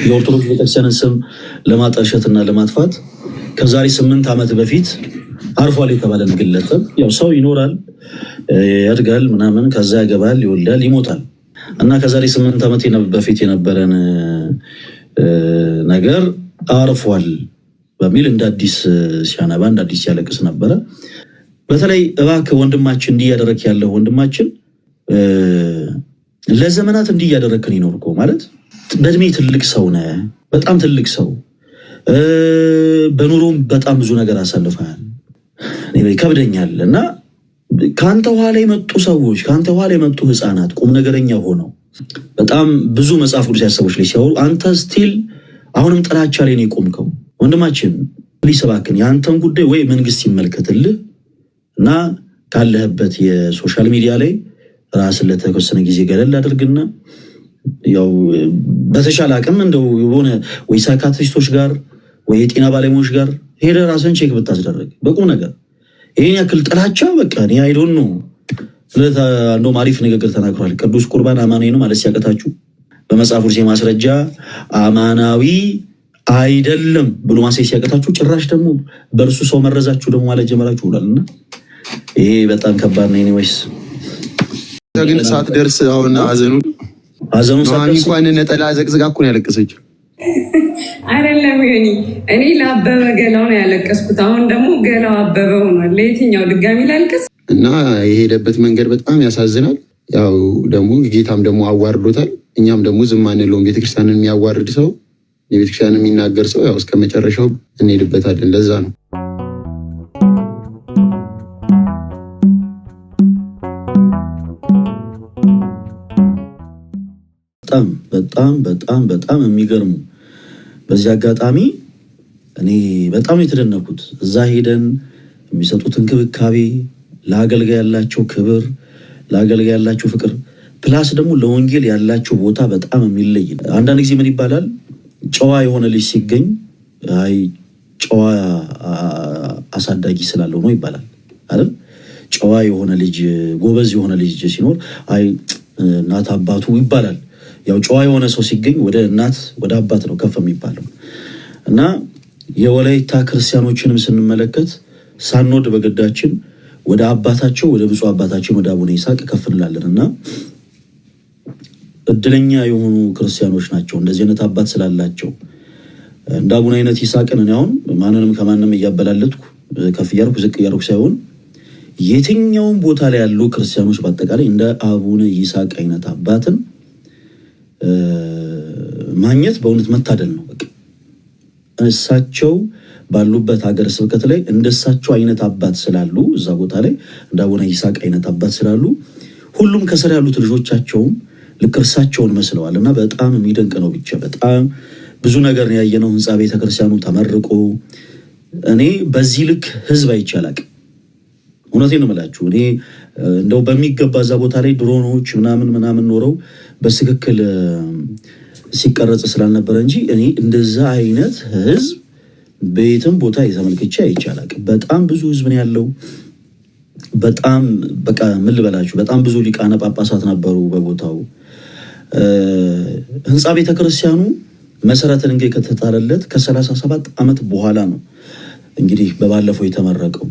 የኦርቶዶክስ ቤተክርስቲያንን ስም ለማጠልሸትና ለማጥፋት ከዛሬ 8 ዓመት በፊት አርፏል የተባለን ግለሰብ ያው ሰው ይኖራል ያድጋል ምናምን ከዛ ያገባል ይወልዳል ይሞታል እና ከዛሬ 8 ዓመት በፊት የነበረን ነገር አርፏል በሚል እንደ አዲስ ሲያነባ እንደ አዲስ ያለቅስ ነበር። በተለይ እባክህ ወንድማችን እንዲህ ያደረክ ያለው ወንድማችን ለዘመናት እንዲህ ያደረክን ይኖርኮ ማለት በእድሜ ትልቅ ሰው ነህ፣ በጣም ትልቅ ሰው በኑሮም በጣም ብዙ ነገር አሳልፈሃል። እኔ ከብደኛል እና ካንተ ኋላ የመጡ ሰዎች ካንተ ኋላ የመጡ ህፃናት ቁም ነገረኛ ሆነው በጣም ብዙ መጽሐፍ ቅዱስ ያሰቦች ላይ ሲያወሩ አንተ ስቲል አሁንም ጥላቻ ላይ ነው የቆምከው። ወንድማችን ሊሰባክን ያንተን ጉዳይ ወይ መንግስት ይመልከትልህ እና ካለህበት የሶሻል ሚዲያ ላይ ራስን ለተወሰነ ጊዜ ገለል አድርግና ያው በተሻለ አቅም እንደው የሆነ ወይ ሳይካትሪስቶች ጋር ወይ የጤና ባለሙያዎች ጋር ሄደ ራስን ቼክ ብታስደርግ በቁም ነገር ይሄን ያክል ጥላቻ በቃ እኔ አይ ዶንት ኖ ስለታ እንደውም አሪፍ ንግግር ተናግሯል። ቅዱስ ቁርባን አማናዊ ነው ማለት ሲያቀታችሁ በመጽሐፍ ቅዱስ ማስረጃ አማናዊ አይደለም ብሎ ማሳይ ሲያቀታችሁ ጭራሽ ደግሞ በእርሱ ሰው መረዛችሁ ደግሞ ማለት ጀመራችሁ ብሏልና ይሄ በጣም ከባድ ነው። ኤኒዌይስ ግን ሰዓት ደርስ አሁን አዘኑ እንኳን ነጠላ ዘቅዝቃ እኮ ነው ያለቀሰችው። አይደለም ይሄኒ እኔ ለአበበ ገላው ነው ያለቀስኩት። አሁን ደግሞ ገላው አበበ ሆኗል። ለየትኛው ድጋሚ ላልቀስ እና የሄደበት መንገድ በጣም ያሳዝናል። ያው ደግሞ ጌታም ደግሞ አዋርዶታል። እኛም ደግሞ ዝም አንለውም። ቤተክርስቲያንን የሚያዋርድ ሰው የቤተክርስቲያንን የሚናገር ሰው ያው እስከ መጨረሻው እንሄድበታለን። ለዛ ነው በጣም የሚገርሙ በዚህ አጋጣሚ እኔ በጣም የተደነኩት እዛ ሄደን የሚሰጡት እንክብካቤ ለአገልጋይ ያላቸው ክብር ለአገልጋይ ያላቸው ፍቅር ፕላስ ደግሞ ለወንጌል ያላቸው ቦታ በጣም የሚለይ። አንዳንድ ጊዜ ምን ይባላል ጨዋ የሆነ ልጅ ሲገኝ አይ ጨዋ አሳዳጊ ስላለው ነው ይባላል አይደል? ጨዋ የሆነ ልጅ ጎበዝ የሆነ ልጅ ሲኖር አይ እናት አባቱ ይባላል። ያው ጨዋ የሆነ ሰው ሲገኝ ወደ እናት ወደ አባት ነው ከፍ የሚባለው እና የወላይታ ክርስቲያኖችንም ስንመለከት ሳንወድ በገዳችን ወደ አባታቸው ወደ ብፁዕ አባታችን ወደ አቡነ ይስሐቅ ከፍ እንላለን እና እድለኛ የሆኑ ክርስቲያኖች ናቸው እንደዚህ አይነት አባት ስላላቸው። እንደ አቡነ አይነት ይስሐቅን እኔ አሁን ማንንም ከማንም እያበላለጥኩ ከፍ እያልኩ ዝቅ እያልኩ ሳይሆን የትኛውም ቦታ ላይ ያሉ ክርስቲያኖች በአጠቃላይ እንደ አቡነ ይስሐቅ አይነት አባትን ማግኘት በእውነት መታደል ነው። በቃ እሳቸው ባሉበት ሀገረ ስብከት ላይ እንደሳቸው አይነት አባት ስላሉ እዛ ቦታ ላይ እንደ አቡነ ይስሐቅ አይነት አባት ስላሉ ሁሉም ከስር ያሉት ልጆቻቸውም ልክ እርሳቸውን መስለዋል እና በጣም የሚደንቅ ነው። ብቻ በጣም ብዙ ነገር ያየነው ህንፃ ቤተክርስቲያኑ ተመርቆ እኔ በዚህ ልክ ህዝብ አይቻላቅ እውነቴን ነው የምላችሁ። እኔ እንደው በሚገባ እዛ ቦታ ላይ ድሮኖች ምናምን ኖረው በትክክል ሲቀረጽ ስላልነበረ እንጂ እኔ እንደዛ አይነት ህዝብ በየትም ቦታ የተመልክቼ አይቻላቅ። በጣም ብዙ ህዝብ ነው ያለው። በጣም በቃ ምን ልበላችሁ በጣም ብዙ ሊቃነ ጳጳሳት ነበሩ በቦታው። ህንፃ ቤተክርስቲያኑ መሰረተ ድንጋይ ከተጣለለት ከ37 ዓመት በኋላ ነው እንግዲህ በባለፈው የተመረቀው።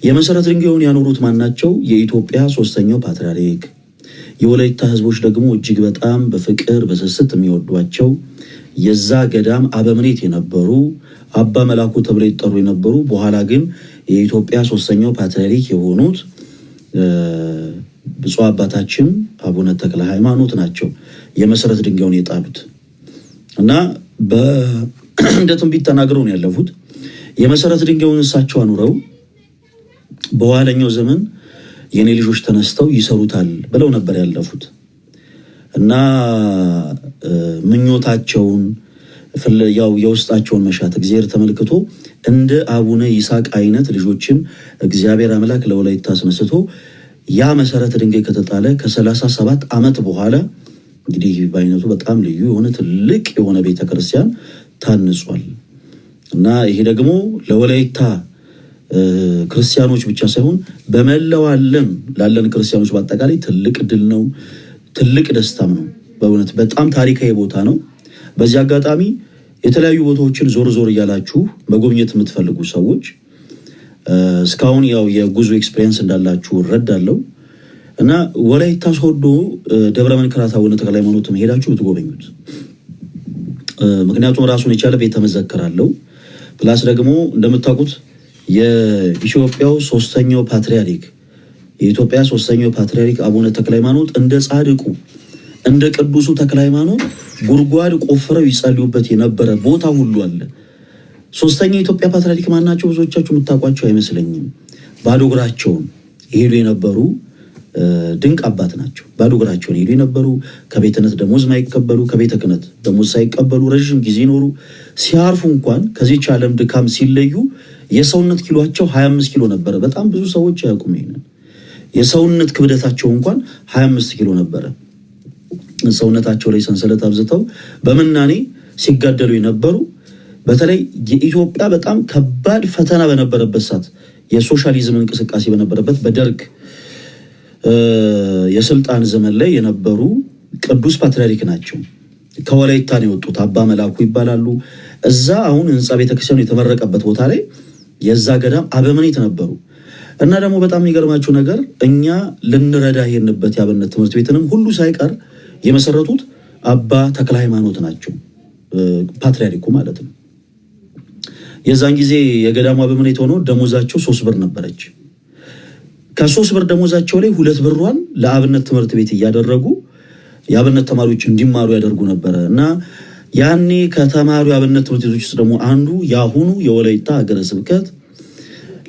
የመሰረተ ድንጋዩን ያኖሩት ማናቸው? የኢትዮጵያ 3ኛው ፓትርያርክ የወላይታ ህዝቦች ደግሞ እጅግ በጣም በፍቅር በስስት የሚወዷቸው የዛ ገዳም አበምኔት የነበሩ አባ መላኩ ተብለው ይጠሩ የነበሩ በኋላ ግን የኢትዮጵያ 3ኛው ፓትርያርክ የሆኑት ብፁዕ አባታችን አቡነ ተክለ ሃይማኖት ናቸው የመሰረት ድንጋዩን የጣሉት እና እንደ ትንቢት ተናግረው ነው ያለፉት። የመሰረት ድንጋዩን እሳቸው አኑረው በኋለኛው ዘመን የኔ ልጆች ተነስተው ይሰሩታል ብለው ነበር ያለፉት እና ምኞታቸውን ያው የውስጣቸውን መሻት እግዚአብሔር ተመልክቶ እንደ አቡነ ይስሐቅ አይነት ልጆችን እግዚአብሔር አምላክ ለወላይታ አስነስቶ ያ መሰረት ድንጋይ ከተጣለ ከ37 ዓመት በኋላ እንግዲህ በአይነቱ በጣም ልዩ የሆነ ትልቅ የሆነ ቤተክርስቲያን ታንጿል እና ይሄ ደግሞ ለወላይታ ክርስቲያኖች ብቻ ሳይሆን በመላው ዓለም ላለን ክርስቲያኖች በአጠቃላይ ትልቅ ድል ነው፣ ትልቅ ደስታም ነው። በእውነት በጣም ታሪካዊ ቦታ ነው። በዚህ አጋጣሚ የተለያዩ ቦታዎችን ዞር ዞር እያላችሁ መጎብኘት የምትፈልጉ ሰዎች እስካሁን ያው የጉዞ ኤክስፒሪየንስ እንዳላችሁ እረዳለሁ እና ወላይታ ሶዶ ደብረ መንክራት አቡነ ተክለ ሃይማኖት ሄዳችሁ ብትጎበኙት ምክንያቱም ራሱን የቻለ ቤተ መዘክር አለው። ፕላስ ደግሞ እንደምታውቁት የኢትዮጵያው ሶስተኛው ፓትሪያርክ የኢትዮጵያ ሶስተኛው ፓትሪያርክ አቡነ ተክለ ሃይማኖት እንደ ጻድቁ እንደ ቅዱሱ ተክለ ሃይማኖት ጉድጓድ ቆፍረው ይጸልዩበት የነበረ ቦታ ሁሉ አለ። ሶስተኛው የኢትዮጵያ ፓትሪያርክ ማናቸው? ብዙዎቻችሁ የምታውቋቸው አይመስለኝም። ባዶ እግራቸውን ይሄዱ የነበሩ ድንቅ አባት ናቸው። ባዶ እግራቸውን ይሄዱ የነበሩ ከቤተ ክህነት ደሞዝ ማይቀበሉ ከቤተ ክህነት ደሞዝ ሳይቀበሉ ረዥም ጊዜ ኖሩ። ሲያርፉ እንኳን ከዚህች ዓለም ድካም ሲለዩ የሰውነት ኪሎአቸው 25 ኪሎ ነበረ። በጣም ብዙ ሰዎች አያውቁም ይሄንን። የሰውነት ክብደታቸው እንኳን 25 ኪሎ ነበረ። ሰውነታቸው ላይ ሰንሰለት አብዝተው በመናኔ ሲጋደሉ የነበሩ በተለይ የኢትዮጵያ በጣም ከባድ ፈተና በነበረበት ሰዓት የሶሻሊዝም እንቅስቃሴ በነበረበት በደርግ የስልጣን ዘመን ላይ የነበሩ ቅዱስ ፓትርያርክ ናቸው። ከወላይታ ነው የወጡት። አባ መላኩ ይባላሉ። እዛ አሁን ህንፃ ቤተክርስቲያኑ የተመረቀበት ቦታ ላይ የዛ ገዳም አበምኔት ነበሩ እና ደግሞ በጣም የሚገርማችሁ ነገር እኛ ልንረዳ የሄድንበት የአብነት ትምህርት ቤትንም ሁሉ ሳይቀር የመሰረቱት አባ ተክለ ሃይማኖት ናቸው፣ ፓትርያርኩ ማለት ነው። የዛን ጊዜ የገዳሙ አበምኔት ሆኖ ደሞዛቸው 3 ብር ነበረች። ከ3 ብር ደሞዛቸው ላይ 2 ብሯን ለአብነት ትምህርት ቤት እያደረጉ የአብነት ተማሪዎች እንዲማሩ ያደርጉ ነበረ እና ያኔ ከተማሩ የአብነት ትምህርት ቤቶች ውስጥ ደግሞ አንዱ የአሁኑ የወላይታ ሀገረ ስብከት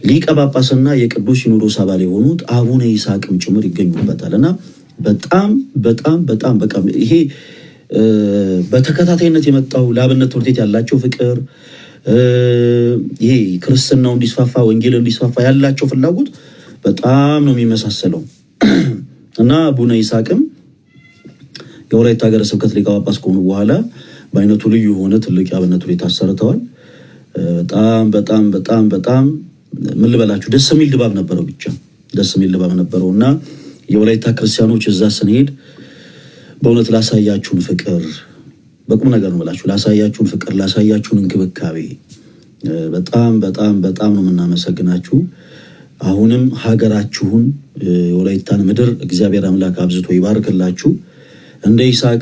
ሊቀ ጳጳስና የቅዱስ ሲኖዶስ አባል የሆኑት አቡነ ይስሐቅም ጭምር ይገኙበታል እና በጣም በጣም በጣም በቃ ይሄ በተከታታይነት የመጣው ለአብነት ትምህርት ቤት ያላቸው ፍቅር ይሄ ክርስትናው እንዲስፋፋ ወንጌል እንዲስፋፋ ያላቸው ፍላጎት በጣም ነው የሚመሳሰለው እና አቡነ ይስሐቅም የወላይታ ሀገረ ስብከት ሊቀ ጳጳስ ከሆኑ በኋላ በአይነቱ ልዩ የሆነ ትልቅ የአብነት ትምህርት ቤት አሰርተዋል። በጣም በጣም በጣም በጣም ምን ልበላችሁ ደስ የሚል ድባብ ነበረው። ብቻ ደስ የሚል ድባብ ነበረው እና የወላይታ ክርስቲያኖች እዛ ስንሄድ በእውነት ላሳያችሁን ፍቅር በቁም ነገር ነው ብላችሁ ላሳያችሁን ፍቅር ላሳያችሁን እንክብካቤ በጣም በጣም በጣም ነው የምናመሰግናችሁ። አሁንም ሀገራችሁን የወላይታን ምድር እግዚአብሔር አምላክ አብዝቶ ይባርክላችሁ። እንደ ይስሐቅ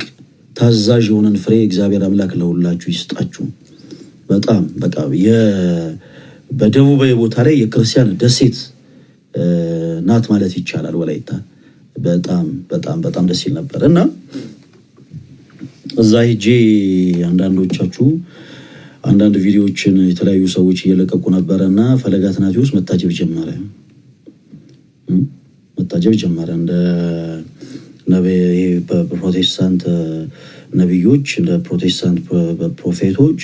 ታዛዥ የሆነን ፍሬ እግዚአብሔር አምላክ ለሁላችሁ ይስጣችሁ። በጣም በቃ በደቡባዊ ቦታ ላይ የክርስቲያን ደሴት ናት ማለት ይቻላል ወላይታ። በጣም በጣም በጣም ደስ ይል ነበር እና እዛ ሄጄ አንዳንዶቻችሁ አንዳንድ ቪዲዮዎችን የተለያዩ ሰዎች እየለቀቁ ነበረና ፈለገ አትናቴዎስ መታጀብ ጀመረ እንደ ፕሮቴስታንት ነብዮች እንደ ፕሮቴስታንት ፕሮፌቶች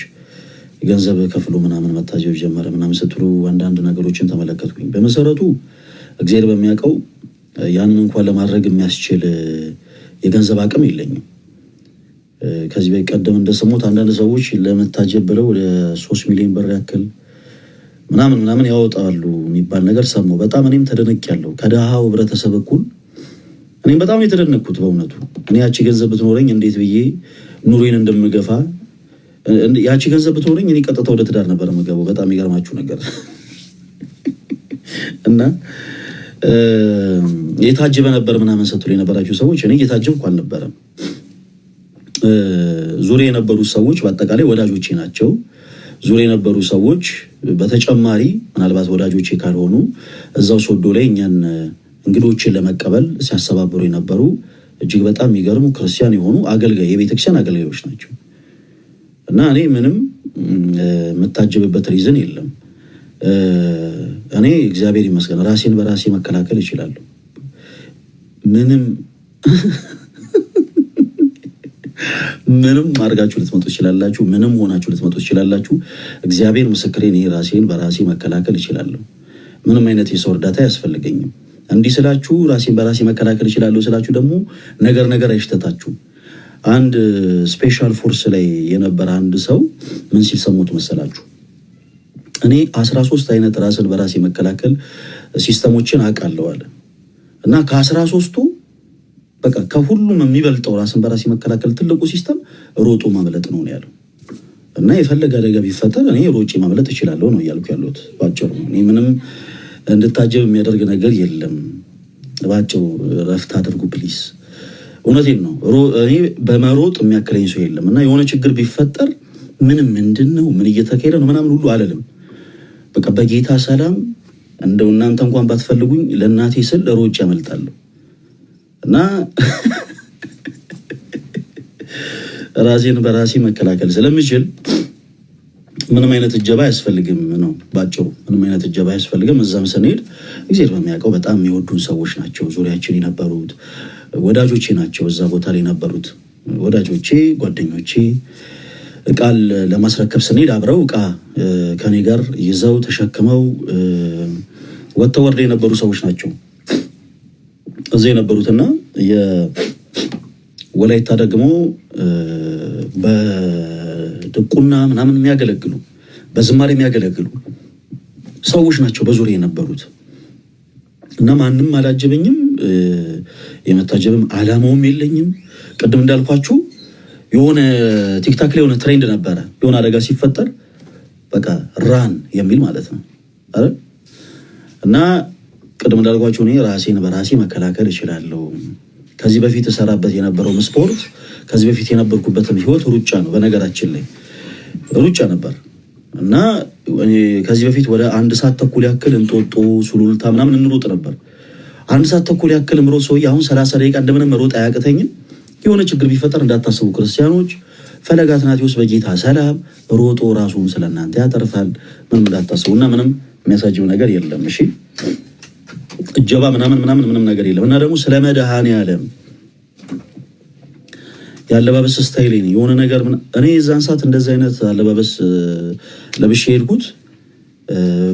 ገንዘብ ከፍሎ ምናምን መታጀብ ጀመረ ምናምን ስትሉ አንዳንድ ነገሮችን ተመለከትኩኝ። በመሰረቱ እግዚአብሔር በሚያውቀው ያንን እንኳን ለማድረግ የሚያስችል የገንዘብ አቅም የለኝም። ከዚህ በቀደም እንደሰሙት አንዳንድ ሰዎች ለመታጀብ ብለው ወደ 3 ሚሊዮን ብር ያክል ምናምን ያወጣሉ የሚባል ነገር ሰማሁ። በጣም እኔም ተደነቅያለሁ። ከደሃው ህብረተሰብ እኩል እኔም በጣም የተደነቅኩት በእውነቱ እኔ ያቺ ገንዘብ ብትኖረኝ እንዴት ብዬ ኑሮዬን እንደምገፋ ያቺ ገንዘብ ብትኖረኝ እኔ ቀጥታ ወደ ትዳር ነበር የምገባው። በጣም የሚገርማችሁ ነገር እና የታጀበ ነበር ምናምን ስትሉ የነበራችሁ ሰዎች እኔ የታጀብኩ አልነበረም። ዙሪያ የነበሩ ሰዎች በአጠቃላይ ወዳጆቼ ናቸው። ዙሪያ የነበሩ ሰዎች በተጨማሪ ምናልባት ወዳጆቼ ካልሆኑ እዛው ሶዶ ላይ እኛን እንግዶችን ለመቀበል ሲያሰባብሩ የነበሩ እጅግ በጣም የሚገርሙ ክርስቲያን የሆኑ አገልጋይ የቤተክርስቲያን አገልጋዮች ናቸው እና እኔ ምንም የምታጀብበት ሪዝን የለም። እኔ እግዚአብሔር ይመስገን ራሴን በራሴ መከላከል እችላለሁ። ምንም አድርጋችሁ ልትመጡ ትችላላችሁ። ምንም ሆናችሁ ልትመጡ ትችላላችሁ። እግዚአብሔር ምስክሬን ይሄ ራሴን በራሴ መከላከል እችላለሁ። ምንም አይነት የሰው እርዳታ አያስፈልገኝም። እንዲህ ስላችሁ ራሴን በራሴ መከላከል እችላለሁ ስላችሁ ደግሞ ነገር አይሽተታችሁ። አንድ ስፔሻል ፎርስ ላይ የነበረ አንድ ሰው ምን ሲል ሰሙት መሰላችሁ? እኔ 13 አይነት ራስን በራሴ መከላከል ሲስተሞችን አውቃለሁ አለ እና ከ13ቱ በቃ ከሁሉም የሚበልጠው ራስን በራስ መከላከል ትልቁ ሲስተም ሮጦ ማምለጥ ነው ያለው። እና የፈለገ አደጋ ቢፈጠር እኔ ሮጬ ማምለጥ እችላለሁ ነው እያልኩ ያለሁት ባጭሩ። እኔ ምንም እንድታጀብ የሚያደርግ ነገር የለም። ባጭሩ ረፍት አድርጉ ፕሊስ። እውነቴን ነው። እኔ በመሮጥ የሚያክለኝ ሰው የለም። እና የሆነ ችግር ቢፈጠር ምንም ምንድነው ምን እየተካሄደ ነው ምናምን ሁሉ አለልም። በቃ በጌታ ሰላም እንደው እናንተ እንኳን ባትፈልጉኝ ለእናቴ ስል ሮጬ ያመልጣለሁ። እና ራሴን በራሴ መከላከል ስለምችል ምንም አይነት እጀባ አያስፈልግም ነው ባጭሩ። ምንም አይነት እጀባ አያስፈልግም። እዛም ስንሄድ እግዚአብሔር በሚያውቀው በጣም የሚወዱን ሰዎች ናቸው ዙሪያችን የነበሩት፣ ወዳጆቼ ናቸው። እዛ ቦታ ላይ የነበሩት ወዳጆቼ፣ ጓደኞቼ ቃል ለማስረከብ ስንሄድ አብረው እቃ ከኔ ጋር ይዘው ተሸክመው ወጥተው ወርደው የነበሩ ሰዎች ናቸው እዛ የነበሩትና የወላይታ ደግሞ በድቁና ምናምን የሚያገለግሉ በዝማሬ የሚያገለግሉ ሰዎች ናቸው በዙሪያ የነበሩት። እና ማንም አላጀበኝም፣ የመታጀብም አላማውም የለኝም። ቅድም እንዳልኳችሁ የሆነ ቲክታክ ላይ የሆነ ትሬንድ ነበረ፣ የሆነ አደጋ ሲፈጠር በቃ ራን የሚል ማለት ነው አይደል? እና ቅድም እንዳልኳችሁ እኔ ራሴን በራሴ መከላከል እችላለሁ። ከዚህ በፊት እሰራበት የነበረው ስፖርት፣ ከዚህ በፊት የነበርኩበትም ህይወት ሩጫ ነው። በነገራችን ላይ ሩጫ ነበር እና ከዚህ በፊት ወደ 1 ሰዓት ተኩል ያክል እንጦጦ ሱሉልታ ምናምን እንሮጥ ነበር። 1 ሰዓት ተኩል ያክል ምሮጥ ሰውዬ አሁን 30 ደቂቃ እንደምንም መሮጥ አያቅተኝም። የሆነ ችግር ቢፈጠር እንዳታስቡ ክርስቲያኖች፣ ፈለገ አትናቴዎስ በጌታ ሰላም ሮጦ ራሱን ስለእናንተ ያተርፋል። ምንም እንዳታስቡ እና ምንም የሚያሳጅብ ነገር የለም። እሺ እጀባ ምንም ነገር የለም። እና ደግሞ ስለ መድኃኔዓለም ያለባበስ ስታይል የሆነ ነገር እኔ የዛን ሰዓት እንደዚህ አይነት አለባበስ ለብሼ ሄድኩት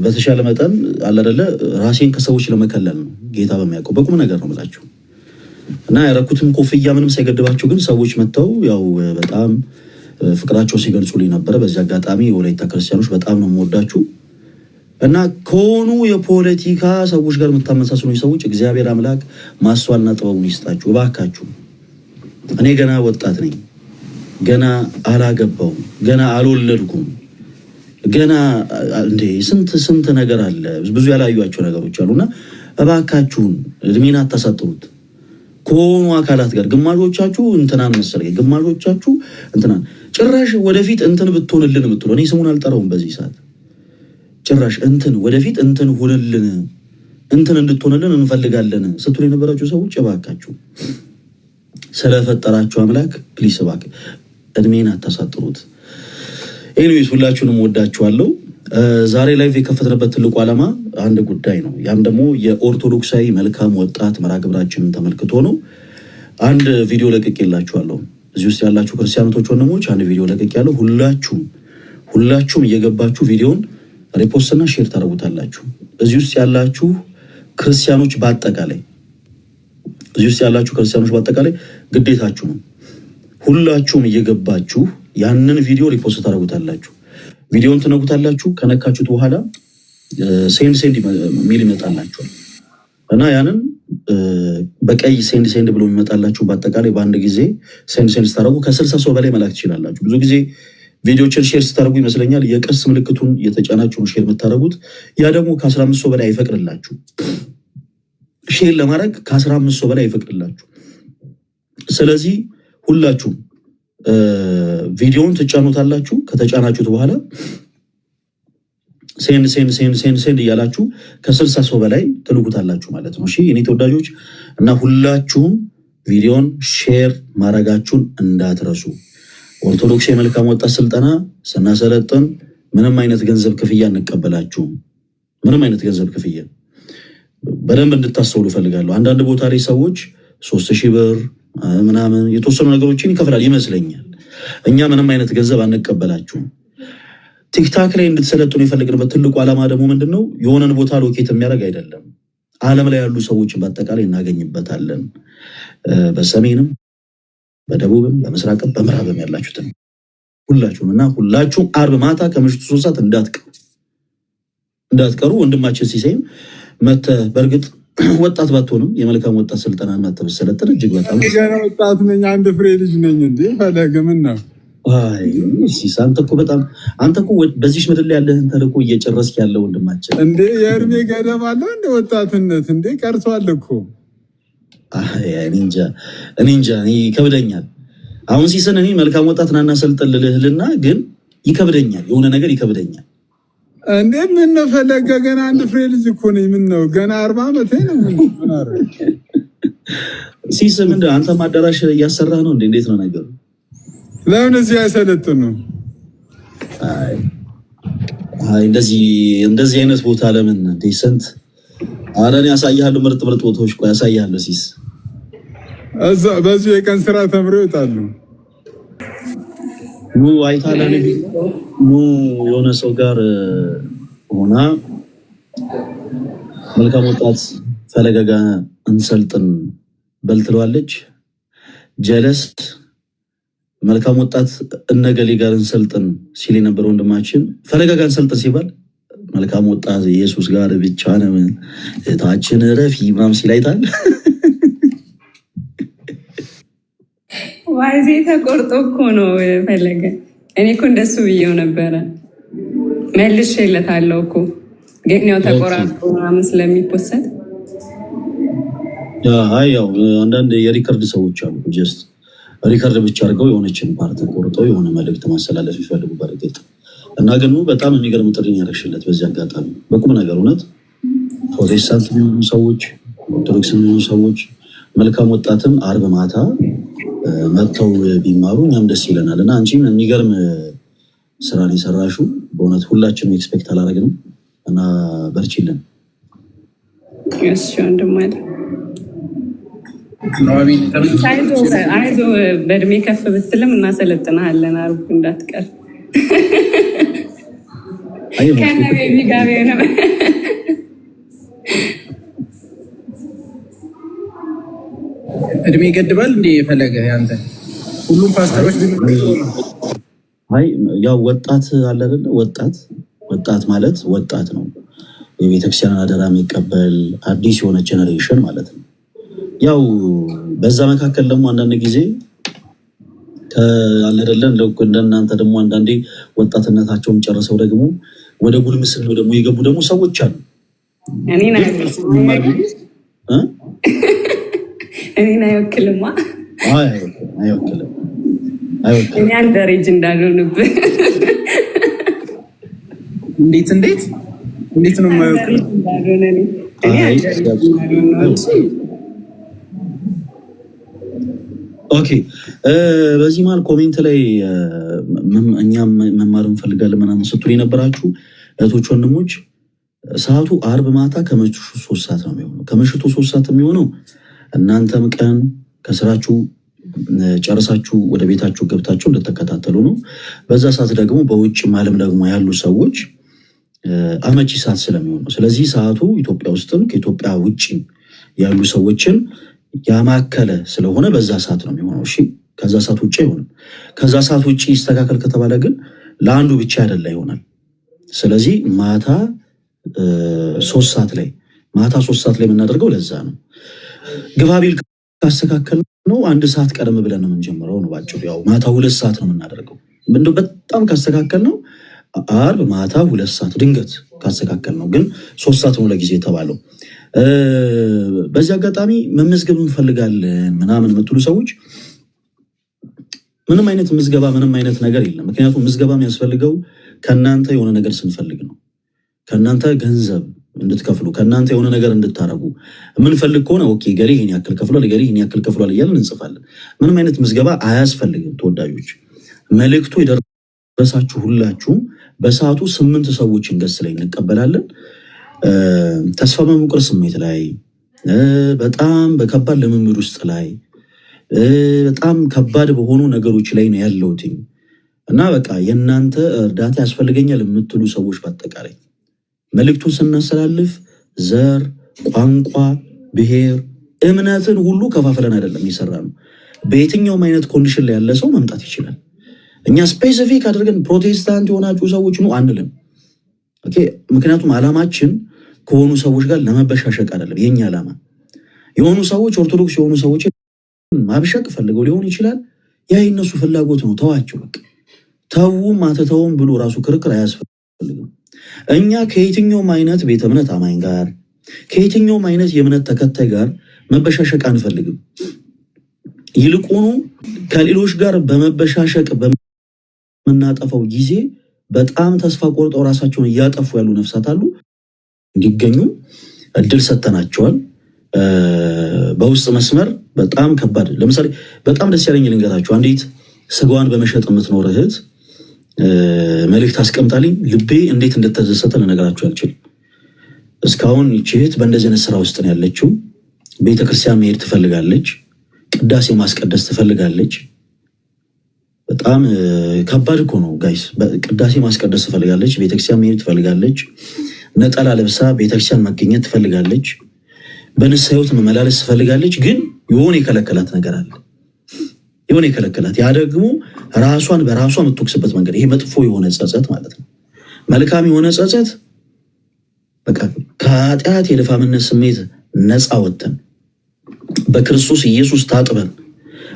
በተሻለ መጠን አለ አይደለ ራሴን ከሰዎች ለመከለል ነው። ጌታ በሚያውቀው በቁም ነገር ነው የምላችሁ። እና ያረኩትም ኮፍያ ምንም ሳይገድባቸው ግን ሰዎች መጥተው ያው በጣም ፍቅራቸው ሲገልጹልኝ ነበረ። በዚህ አጋጣሚ የወላይታ ክርስቲያኖች በጣም ነው የምወዳችሁ። እና ከሆኑ የፖለቲካ ሰዎች ጋር የምታመሳስሉ ሰዎች እግዚአብሔር አምላክ ማስተዋልና ጥበቡን ይስጣችሁ እባካችሁ። እኔ ገና ወጣት ነኝ፣ ገና አላገባውም፣ ገና አልወለድኩም፣ ገና እንዴ ስንት ነገር አለ፣ ብዙ ያላዩዋቸው ነገሮች አሉና እባካችሁን እድሜን አታሳጥሩት ከሆኑ አካላት ጋር። ግማሾቻችሁ እንትናን መሰለኝ፣ ግማሾቻችሁ እንትናን ጭራሽ ወደፊት እንትን ብትሆንልን የምትለው እኔ ስሙን አልጠራውም በዚህ ሰዓት ጭራሽ እንትን ወደፊት እንትን ሁንልን እንትን እንድትሆንልን እንፈልጋለን ስትሉ የነበራችሁ ሰዎች እባካችሁ ስለፈጠራችሁ አምላክ ፕሊስ እባክህ እድሜን አታሳጥሩት። ኤኒዌይስ ሁላችሁንም ወዳችኋለሁ። ዛሬ ላይቭ የከፈትንበት ትልቁ ዓላማ አንድ ጉዳይ ነው። ያም ደግሞ የኦርቶዶክሳዊ መልካም ወጣት መርሃ ግብራችንን ተመልክቶ ነው። አንድ ቪዲዮ ለቅቄላችኋለሁ። እዚህ ውስጥ ያላችሁ ክርስቲያኖች ወንድሞች አንድ ቪዲዮ ለቅቄያለሁ። ሁላችሁም እየገባችሁ ቪዲዮን ሪፖስትና ሼር ታደርጉታላችሁ። እዚህ ውስጥ ያላችሁ ክርስቲያኖች በአጠቃላይ ግዴታችሁ ነው። ሁላችሁም እየገባችሁ ያንን ቪዲዮ ሪፖስት ታደርጉታላችሁ። ቪዲዮን ትነኩታላችሁ። ከነካችሁት በኋላ ሴንድ ሚል ይመጣላችኋል እና ያንን በቀይ ሴንድ ብሎ የሚመጣላችሁ በአጠቃላይ በአንድ ጊዜ ሴንድ ስታደርጉ ከ60 ሰው በላይ መላክ ትችላላችሁ። ብዙ ጊዜ ቪዲዮችን ሼር ስታደርጉ ይመስለኛል የቀስ ምልክቱን የተጫናችሁን ሼር የምታደርጉት። ያ ደግሞ ከ15 ሰው በላይ አይፈቅድላችሁ። ሼር ለማድረግ ከ15 ሰው በላይ አይፈቅድላችሁ። ስለዚህ ሁላችሁም ቪዲዮውን ትጫኑታላችሁ። ከተጫናችሁት በኋላ ሴንድ እያላችሁ ከ60 ሰው በላይ ትልኩታላችሁ ማለት ነው። እሺ የኔ ተወዳጆች እና ሁላችሁም ቪዲዮን ሼር ማድረጋችሁን እንዳትረሱ። ኦርቶዶክስ የመልካም ወጣት ስልጠና ስናሰለጥን ምንም አይነት ገንዘብ ክፍያ እንቀበላችሁም። ምንም አይነት ገንዘብ ክፍያ በደንብ እንድታስተውሉ ፈልጋለሁ። አንዳንድ ቦታ ላይ ሰዎች 3000 ብር ምናምን የተወሰኑ ነገሮችን ይከፍላል ይመስለኛል። እኛ ምንም አይነት ገንዘብ አንቀበላችሁም። ቲክታክ ላይ እንድትሰለጥኑ የፈለግንበት ትልቁ ዓላማ ደግሞ ምንድነው? የሆነን ቦታ ሎኬት የሚያደርግ አይደለም። ዓለም ላይ ያሉ ሰዎችን በአጠቃላይ እናገኝበታለን። በሰሜንም በደቡብም በምስራቅም በምዕራብም ያላችሁትን ሁላችሁም አርብ ማታ ከምሽቱ 3 ሰዓት እንዳትቀሩ። ወንድማችን ሲሳይም መተ በእርግጥ ወጣት ባትሆንም የመልካም ወጣት ስልጠና ማተበሰለጠን እጅግ በጣም ገና ወጣት ነኝ። አንድ ፍሬ ልጅ ነኝ እንዴ ፈለገ ምን ነው? አይ ሲስ አንተ እኮ በዚህ ምድር ላይ ያለህን ተልእኮ እየጨረስክ ያለው ወንድማችን እንዴ የእድሜ ገደብ አለ እንደ ወጣትነት እንዴ ቀርቷል እኮ። አይ እኔ እንጃ ይከብደኛል። አሁን ሲሰን እኔ መልካም ወጣት ናና ሰልጠን ልልህልና ግን ይከብደኛል፣ የሆነ ነገር ይከብደኛል። እንዴ ምን ነው ፈለገ ገና አንድ ፍሬ ልጅ እኮ ነኝ። ምን ነው ገና 40 ዓመቴ ነው። ምን አረ ሲስ ምንድን አንተ ማዳራሽ እያሰራህ ነው እንዴ? እንዴት ነው ነገሩ? ለምን እዚህ አይሰለጥኑ? አይ እንደዚህ አይነት ቦታ ለምን እንዴ ሰንት አረን ያሳያለሁ። ምርጥ ቦታዎች ቆይ ያሳያለሁ። ሲስ እዛ በዚህ የቀን ስራ ተምረው ይጣሉ። አይታላ የሆነ ሰው ጋር ሆና መልካም ወጣት ፈለገ ጋር እንሰልጥን በልትለዋለች። ጀለስ መልካም ወጣት እነገሌ ጋር እንሰልጥን ሲል የነበረ ወንድማችን ፈለገ ጋር እንሰልጥን ሲባል መልካም ወጣት ኢየሱስ ጋር ብቻ ነው እታችን ረፊ ምናምን ሲል አይታል። ዋይዜ ተቆርጦ እኮ ነው ፈለገ። እኔ እኮ እንደሱ ብዬው ነበረ መልሼለታለሁ እኮ ግን ያው ተቆራርጦ ምናምን ስለሚፖሰት ያው አንዳንድ የሪከርድ ሰዎች አሉ ጀስት ሪከርድ ብቻ አድርገው የሆነችን ፓርት ቆርጠው የሆነ መልእክት ማስተላለፍ ይፈልጉ በርግጥ እና ግን በጣም የሚገርም ጥሪ ያደረግሽለት በዚህ አጋጣሚ በቁም ነገር እውነት ፕሮቴስታንት የሚሆኑ ሰዎች ኦርቶዶክስ የሚሆኑ ሰዎች መልካም ወጣትም አርብ ማታ መጥተው ቢማሩ እኛም ደስ ይለናል። እና አንቺም የሚገርም ስራን የሰራሽው በእውነት ሁላችንም ኤክስፔክት አላደረግንም እና በርቺልን። እሺ ወንድም አለ አይዞ በእድሜ ከፍ ብትልም እናሰለጥናለን። አርቡ እንዳትቀር ከነ ቤቢ ጋር ነው። እድሜ ይገድባል እንዴ የፈለገ ያንተ ሁሉም ፓስተሮች አይ ያው ወጣት አለ አይደለ? ወጣት ማለት ወጣት ነው። የቤተክርስቲያን አደራ የሚቀበል አዲስ የሆነ ጀነሬሽን ማለት ነው። ያው በዛ መካከል ደግሞ አንዳንድ ጊዜ አለ አይደለ? እንደናንተ ደግሞ አንዳንዴ ወጣትነታቸውን ጨርሰው ደግሞ ወደ ጉልምስናው ደግሞ የገቡ ደግሞ ሰዎች አሉ። እኔን አይወክልማ። አይወክልም። እኔ አንድ ሬጅ እንዳልሆንብህ። እንዴት ነው የማይወክል? ኦኬ በዚህ መሀል ኮሜንት ላይ እኛም መማር እንፈልጋለን ምናምን ስትሉ የነበራችሁ እህቶች ወንድሞች፣ ሰዓቱ አርብ ማታ ከምሽቱ 3 ሰዓት ነው የሚሆነው። ከምሽቱ 3 ሰዓት የሚሆነው እናንተም ቀን ከስራችሁ ጨርሳችሁ ወደ ቤታችሁ ገብታችሁ እንደተከታተሉ ነው። በዛ ሰዓት ደግሞ በውጭ ዓለም ደግሞ ያሉ ሰዎች አመቺ ሰዓት ስለሚሆን ነው። ስለዚህ ሰዓቱ ኢትዮጵያ ውስጥም ከኢትዮጵያ ውጭ ያሉ ሰዎችን ያማከለ ስለሆነ በዛ ሰዓት ነው የሚሆነው። እሺ ከዛ ሰዓት ውጭ አይሆንም። ከዛ ሰዓት ውጭ ይስተካከል ከተባለ ግን ለአንዱ ብቻ አይደለ ይሆናል። ስለዚህ ማታ 3 ሰዓት ላይ የምናደርገው ለዛ ነው። ግፋቢል ካስተካከል ነው 1 ሰዓት ቀደም ብለን ነው የምንጀምረው ነው ባጭሩ። ያው ማታ 2 ሰዓት ነው የምናደርገው። እንደው በጣም ካስተካከል ነው አርብ ማታ 2 ሰዓት ድንገት ካስተካከል ነው ግን 3 ሰዓት ነው ለጊዜ የተባለው። በዚህ አጋጣሚ መመዝገብ እንፈልጋለን ምናምን የምትሉ ሰዎች ምንም አይነት ምዝገባ ምንም አይነት ነገር የለም። ምክንያቱም ምዝገባ የሚያስፈልገው ከእናንተ የሆነ ነገር ስንፈልግ ነው። ከእናንተ ገንዘብ እንድትከፍሉ ከእናንተ የሆነ ነገር እንድታረጉ የምንፈልግ ከሆነ ኦኬ ገሌ ይሄን ያክል ከፍሏል፣ ገሌ ይሄን ያክል ከፍሏል እያልን እንጽፋለን። ምንም አይነት ምዝገባ አያስፈልግም። ተወዳጆች መልእክቱ የደረሳችሁ ሁላችሁም በሰዓቱ 8 ሰዎችን ገስ ላይ እንቀበላለን። ተስፋ በመቁረጥ ስሜት ላይ በጣም በከባድ ልምምድ ውስጥ ላይ በጣም ከባድ በሆኑ ነገሮች ላይ ነው ያለሁት እና በቃ የእናንተ እርዳታ ያስፈልገኛል የምትሉ ሰዎች በአጠቃላይ መልእክቱን ስናስተላልፍ ዘር፣ ቋንቋ፣ ብሔር፣ እምነትን ሁሉ ከፋፍለን አይደለም የሰራ ነው። በየትኛውም አይነት ኮንዲሽን ላይ ያለ ሰው መምጣት ይችላል። እኛ ስፔሲፊክ አድርገን ፕሮቴስታንት የሆናችሁ ሰዎች ነው አንልም። ኦኬ ምክንያቱም ዓላማችን ከሆኑ ሰዎች ጋር ለመበሻሸቅ አይደለም የኛ ዓላማ። የሆኑ ሰዎች ኦርቶዶክስ የሆኑ ሰዎች ማብሸቅ ፈልገው ሊሆን ይችላል። ያ የነሱ ፍላጎት ነው። ተዋቸው በቃ። ተውም አትተውም ብሎ ራሱ ክርክር አያስፈልግም። እኛ ከየትኛውም አይነት ቤተ እምነት አማኝ ጋር ከየትኛውም አይነት የእምነት ተከታይ ጋር መበሻሸቅ አንፈልግም። ይልቁኑ ከሌሎች ጋር በመበሻሸቅ በምናጠፋው ጊዜ በጣም ተስፋ ቆርጠው ራሳቸውን እያጠፉ ያሉ ነፍሳት አሉ። እንዲገኙ እድል ሰጥተናቸዋል። በውስጥ መስመር በጣም ከባድ ለምሳሌ በጣም ደስ ያለኝ ልንገራችሁ። አንዲት ስጋዋን በመሸጥ የምትኖር እህት መልእክት አስቀምጣልኝ ልቤ እንዴት እንደተደሰተ ልነግራችሁ አልችልም። እስካሁን ይህች እህት በእንደዚህ አይነት ስራ ውስጥ ነው ያለችው። ቤተክርስቲያን መሄድ ትፈልጋለች፣ ቅዳሴ ማስቀደስ ትፈልጋለች። በጣም ከባድ እኮ ነው ጋይስ። ቅዳሴ ማስቀደስ ትፈልጋለች፣ ቤተክርስቲያን መሄድ ትፈልጋለች፣ ነጠላ ለብሳ ቤተክርስቲያን መገኘት ትፈልጋለች፣ በንስሐ ሕይወት መመላለስ ትፈልጋለች። ግን የሆነ የከለከላት ነገር አለ። የሆነ የከለከላት ያ ደግሞ ራሷን በራሷ የምትወቅስበት መንገድ፣ ይሄ መጥፎ የሆነ ጸጸት ማለት ነው። መልካም የሆነ ጸጸት በቃ ከኃጢአት የድፋምነት ስሜት ነፃ ወጥተን በክርስቶስ ኢየሱስ ታጥበን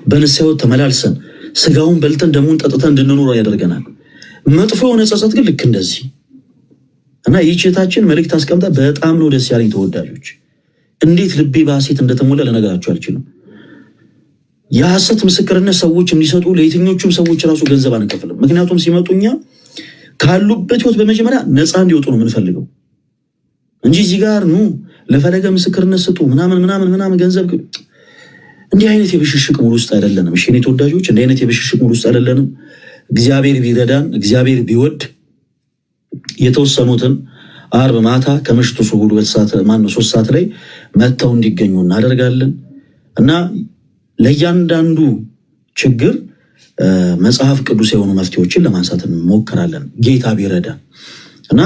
በንስሐ ሕይወት ተመላልሰን ስጋውን በልተን ደሙን ጠጥተን እንድንኖር ያደርገናል። መጥፎ የሆነ ጸጸት ግን ልክ እንደዚህ እና ይህችታችን መልእክት አስቀምጣ በጣም ነው ደስ ያለኝ ተወዳጆች። እንዴት ልቤ በሐሴት እንደተሞላ ልነግራችሁ አልችልም። የሐሰት ምስክርነት ሰዎች እንዲሰጡ ለየትኞቹም ሰዎች ራሱ ገንዘብ አንከፍልም። ምክንያቱም ሲመጡ እኛ ካሉበት ህይወት በመጀመሪያ ነፃ እንዲወጡ ነው የምንፈልገው እንጂ እዚህ ጋር ኑ ለፈለገ ምስክርነት ስጡ ምናምን ገንዘብ። እንዲህ አይነት የብሽሽቅ ሙሉ ውስጥ አይደለንም። እሺ እኔ ተወዳጆች እንዲህ አይነት የብሽሽቅ ሙሉ ውስጥ አይደለንም። እግዚአብሔር ቢረዳን እግዚአብሔር ቢወድ የተወሰኑትን አርብ ማታ ከምሽቱ 3 ሰዓት ላይ መጥተው እንዲገኙ እናደርጋለን እና ለእያንዳንዱ ችግር መጽሐፍ ቅዱስ የሆኑ መፍትሄዎችን ለማንሳት እንሞክራለን ጌታ ቢረዳ እና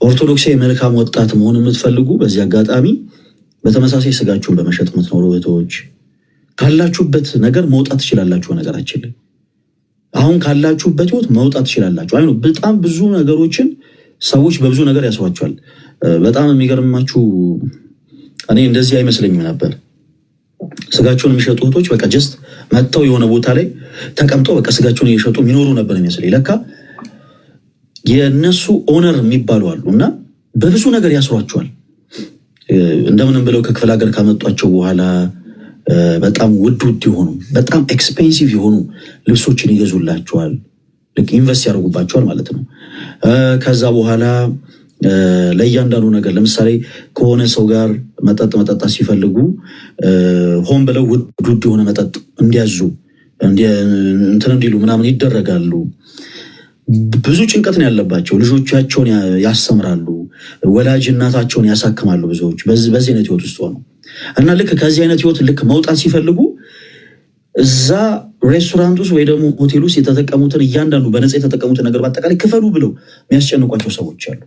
ኦርቶዶክሳዊ መልካም ወጣት መሆን የምትፈልጉ በዚህ አጋጣሚ በተመሳሳይ ስጋችሁን በመሸጥ የምትኖሩ እህቶች ካላችሁበት ነገር መውጣት ትችላላችሁ። ነገራችን ላይ አሁን ካላችሁበት ህይወት መውጣት ትችላላችሁ። አይ ነው በጣም ብዙ ነገሮችን ሰዎች በብዙ ነገር ያስሯቸዋል። በጣም የሚገርማችሁ እኔ እንደዚህ አይመስለኝም ነበር። ስጋቸውን የሚሸጡ እህቶች በቃ ጀስት መጥተው የሆነ ቦታ ላይ ተቀምጠው በቃ ስጋቸውን እየሸጡ የሚኖሩ ነበር የሚመስለኝ። ለካ የነሱ ኦነር የሚባሉ አሉ እና በብዙ ነገር ያስሯቸዋል። እንደምንም ብለው ከክፍለ ሀገር ካመጧቸው በኋላ በጣም ውድ የሆኑ በጣም ኤክስፔንሲቭ የሆኑ ልብሶችን ይገዙላቸዋል። ልክ ኢንቨስት ያደርጉባቸዋል ማለት ነው። ከዛ በኋላ ለእያንዳንዱ ነገር ለምሳሌ ከሆነ ሰው ጋር መጠጣት ሲፈልጉ ሆን ብለው ውድ የሆነ መጠጥ እንዲያዙ እንትን እንዲሉ ምናምን ይደረጋሉ። ብዙ ጭንቀት ነው ያለባቸው። ልጆቻቸውን ያስተምራሉ፣ ወላጅ እናታቸውን ያሳክማሉ። ብዙዎች በዚህ አይነት ህይወት ውስጥ ሆነው እና ልክ ከዚህ አይነት ህይወት ልክ መውጣት ሲፈልጉ እዛ ሬስቶራንት ውስጥ ወይ ደግሞ ሆቴል ውስጥ የተጠቀሙትን እያንዳንዱ በነፃ የተጠቀሙትን ነገር በአጠቃላይ ክፈሉ ብለው የሚያስጨንቋቸው ሰዎች አሉ።